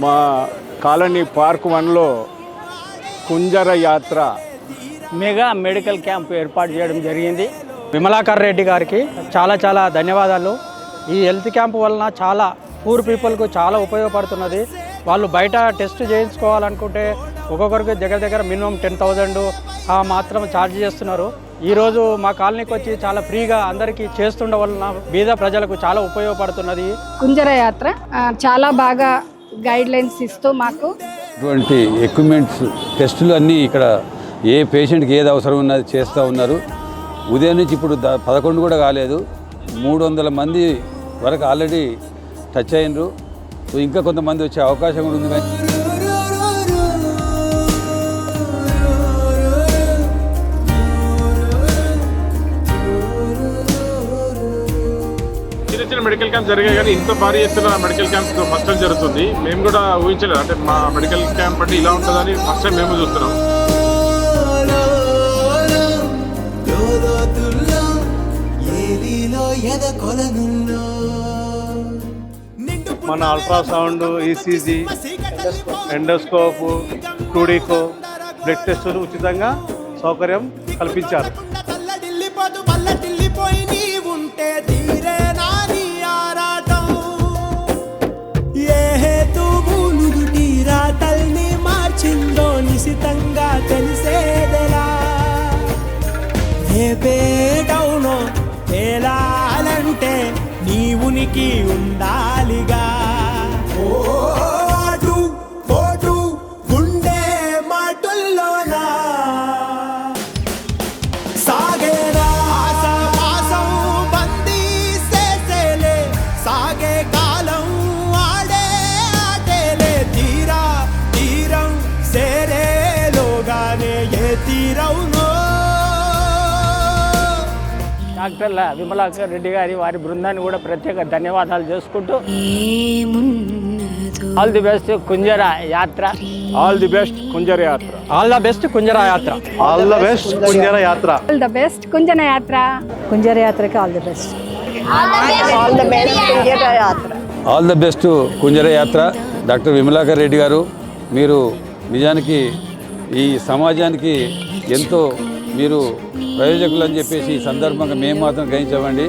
మా colony park 1లో కుంజర యాత్ర mega medical camp ఏర్పాటు చేయడం జరిగింది. విమలాకర్ రెడ్డి గారికి చాలా చాలా ధన్యవాదాలు. ఈ హెల్త్ క్యాంప్ వలన చాలా పూర్ పీపుల్కు చాలా ఉపయోగపడుతున్నది. వాళ్ళు బయట టెస్ట్ చేయించుకోవాలనుకుంటే ఒక్కొక్కరికి దగ్గర మినిమం 10,000 మాత్రం ఛార్జ్ చేస్తున్నారు. ఈరోజు మా కాలనీకి వచ్చి చాలా ఫ్రీగా అందరికీ చేస్తుండడం వలన బీద ప్రజలకు చాలా ఉపయోగపడుతున్నది. కుంజర యాత్ర చాలా బాగా గైడ్ లైన్స్ ఇస్తూ మాకు ఇటువంటి ఎక్విప్మెంట్స్ టెస్టులు అన్నీ ఇక్కడ ఏ పేషెంట్కి ఏది అవసరం ఉన్నది చేస్తూ ఉన్నారు. ఉదయం నుంచి ఇప్పుడు 11 కూడా కాలేదు, 300 మంది వరకు ఆల్రెడీ టచ్ అయినరు. సో ఇంకా కొంతమంది వచ్చే అవకాశం కూడా ఉంది. కానీ చిన్న మెడికల్ క్యాంప్ జరిగాయి, కానీ ఇంత భారీ ఎత్తున మెడికల్ క్యాంప్ ఫస్ట్ టైం జరుగుతుంది. మేము కూడా ఊహించలేదు, అంటే మా మెడికల్ క్యాంప్ అంటే ఇలా ఉంటుందని ఫస్ట్ టైం మేము చూస్తున్నాం. మన ultrasound, ECG, endoscope, two D echo, blood టెస్టులు ఉచితంగా సౌకర్యం కల్పించారు. నిశితంగా తెలిసేదలా ఏ పేటవునో తేలాలంటే నీ ఉనికి ఉండాలిగా. ఓటు ఓటు గుండె మాటుల్లోనా సాగేరా ఆసం బందీ చేసేలే సాగే కాలం ఆడే ఆటేలే తీరా తీరం సేరేలోగానే ఏ తీరవునో. డాక్టర్ విమలాకర్ రెడ్డి గారి వారి బృందాన్ని కూడా ప్రత్యేక ధన్యవాదాలు చేసుకుంటూ ఆల్ ది బెస్ట్ కుంజర యాత్ర. ఆల్ ది బెస్ట్ కుంజర యాత్ర. ఆల్ ద బెస్ట్ కుంజర యాత్ర. ఆల్ ద బెస్ట్ కుంజర యాత్ర. All the best Kunjara Yatra. Kunjara యాత్రకి all the best. All the best Kunjara Yatra. Doctor Vimalakar Reddy గారు, మీరు నిజానికి ఈ సమాజానికి ఎంతో మీరు ప్రయోజకులు అని చెప్పేసి ఈ సందర్భంగా మేము మాత్రం గ్రహించామండి.